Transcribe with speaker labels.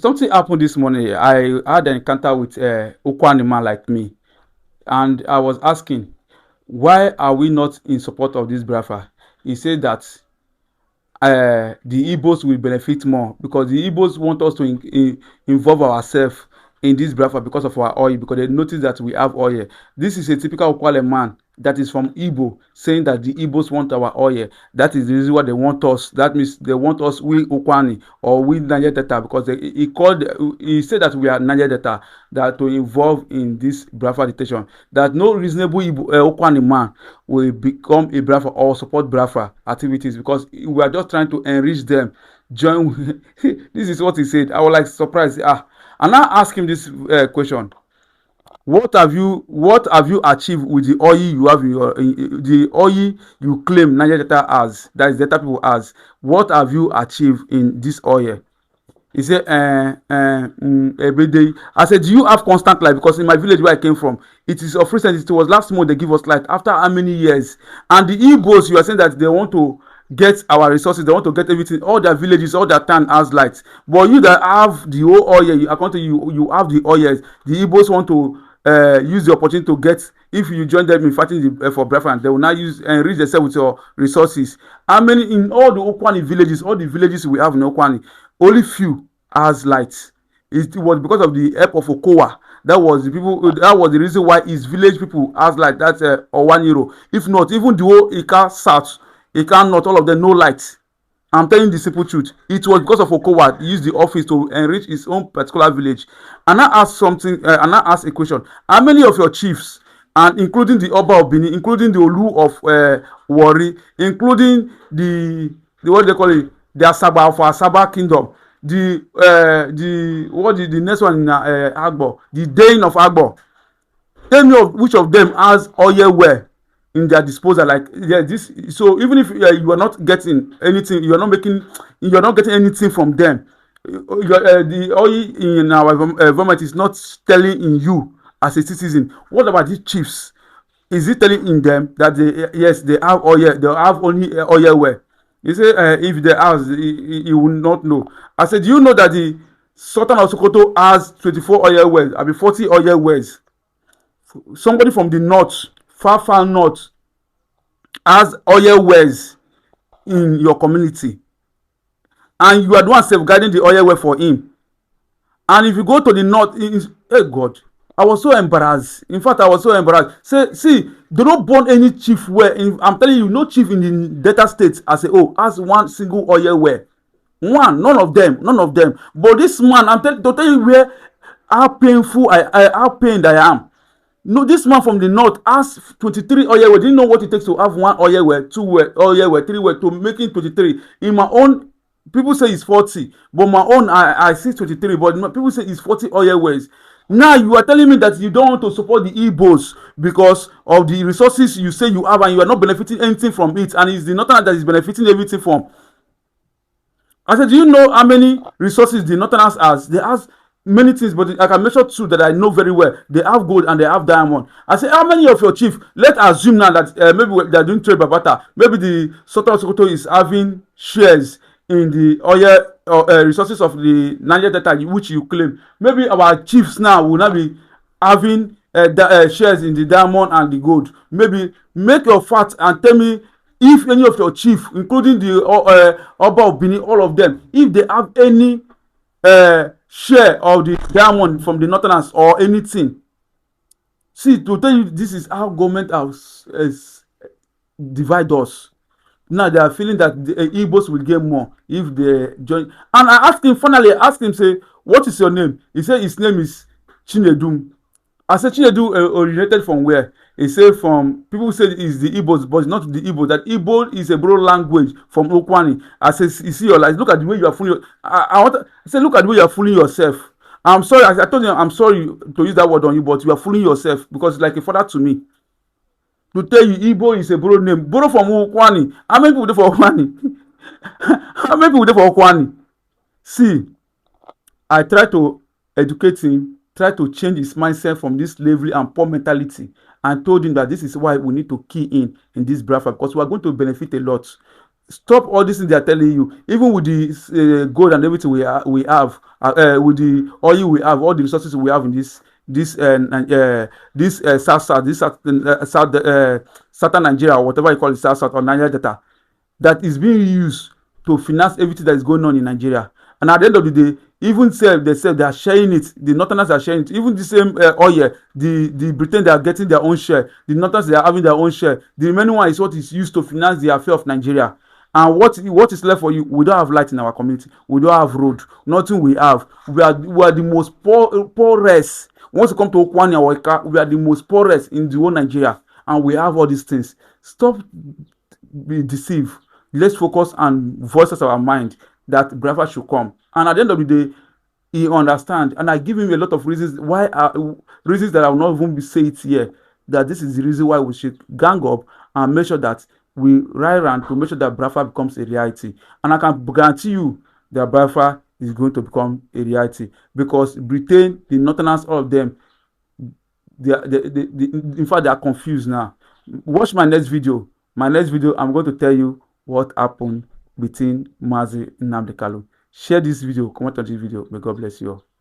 Speaker 1: Something happened this morning. I had an encounter with a Okwani man like me, and I was asking, why are we not in support of this Biafra? He said that the Igbos will benefit more because the Igbos want us to involve ourselves in this Biafra because of our oil, because they notice that we have oil. This is a typical Okwale man that is from Igbo saying that the Igbos want our oil. That is the reason why they want us. That means they want us, we Okwani or we Niger Delta, because he said that we are Niger Delta, that to involve in this Biafra dictation. That no reasonable Okwani man will become a Biafra or support Biafra activities because we are just trying to enrich them. Join. This is what he said. I was like surprised. And I asked him this question: what have you achieved with the oil you have in the oil you claim Niger Delta has, that is Delta people has? What have you achieved in this oil? He said, every day. I said, do you have constant light? Because in my village where I came from, it is of recent. It was last month they give us light after how many years? And the Igbos, you are saying that they want to get our resources, they want to get everything, all their villages, all their town has lights. But you that have the whole oil, according to you have the oils. The Igbos want to use the opportunity to get, if you join them in fighting for Biafra, they will now use and enrich themselves with your resources. How many in all the Okwani villages, all the villages we have in Okwani, only few has lights. It was because of the help of Okowa. That was the people. That was the reason why his village people has light. That's or 1 euro. If not, even the whole Ika South, Ika North, all of them no light. I'm telling the simple truth. It was because of Okowa. He used the office to enrich his own particular village. And I asked something. And I asked a question. How many of your chiefs, and including the Oba of Benin, including the Olu of Wari, including the what they call it, the Asaba of Asaba Kingdom, the next one in Agbo, the Dane of Agbo, tell me of which of them has oil well in their disposal? Like this. So even if you are not getting anything, you are not getting anything from them. The oil in our government is not telling in you as a citizen. What about these chiefs? Is it telling in them that they have oil? They have only oil well. He said, if they ask, he will not know. I said, do you know that the Sultan of Sokoto has 24 oil wells? I mean, 40 oil wells. Somebody from the north, far north, has oil wells in your community. And you are the one safeguarding the oil well for him. And if you go to the north, hey God, I was so embarrassed. In fact, I was so embarrassed. See, they don't burn any chief well. I'm telling you, no chief in the Delta State has one single oil well. None of them. But this man, to tell you where how painful how pained I am. No, this man from the north has 23 oil well. Didn't know what it takes to have one oil well, two well, oil well, three well, to making 23. In my own, people say it's 40, but my own I see 23. But people say it's 40 oil wells. Now you are telling me that you don't want to support the Igbos because of the resources you say you have, and you are not benefiting anything from it, and it's the Northern that is benefiting everything from. I said, do you know how many resources the Northerners has? They have many things, but I can measure two that I know very well. They have gold and they have diamond. I said, how many of your chief? Let's assume now that maybe they're doing trade by barter. Maybe the Sultan of Sokoto is having shares in the oil resources of the Niger Delta, which you claim. Maybe our chiefs now will not be having shares in the diamond and the gold. Maybe make your facts and tell me if any of your chief, including the Oba of Benin, all of them, if they have any share of the diamond from the Northerners or anything. See, to tell you, this is how government has divide us. Now they are feeling that the Igbos will get more if they join. And I asked him, say, what is your name? He said his name is Chinedum. I said, Chinedu originated from where? He said from, people say it's the Igbos, but it's not the Igbo. That Igbo is a broad language from Okwani. I said, you see your life. Look at the way you are fooling. I said, look at the way you are fooling yourself. I'm sorry. I told him, I'm sorry to use that word on you, but you are fooling yourself because it's like a father to me. To tell you Igbo is a borrowed name. Borrow from Okwani. How many people there for Okwani? How many people there for Okwani? See, I try to educate him, try to change his mindset from this slavery and poor mentality, and told him that this is why we need to key in this Biafra, because we are going to benefit a lot. Stop all these things they are telling you. Even with the gold and everything we have, with the oil we have, all the resources we have in this south, southern Nigeria, or whatever you call it, south or Nigeria Delta, that is being used to finance everything that is going on in Nigeria. And at the end of the day, even self they say they are sharing it. The Northerners are sharing it. Even the same oil, the Britain they are getting their own share. The Northerners they are having their own share. The remaining one is what is used to finance the affair of Nigeria. And what is left for you? We don't have light in our community. We don't have road. Nothing we have. We are the most poorest. Once you come to Okwani or Eka, we are the most poorest in the whole Nigeria, and we have all these things. Stop be deceived. Let's focus and voices our mind that Biafra should come. And at the end of the day, he understand. And I give him a lot of reasons why reasons that I will not even be say it here. That this is the reason why we should gang up and make sure that we ride around to make sure that Biafra becomes a reality. And I can guarantee you that Biafra is going to become a reality because Britain, the Northerners, all of them, in fact, they are confused now. Watch my next video. My next video, I'm going to tell you what happened between Mazi and Nnamdi Kanu. Share this video, comment on this video. May God bless you all.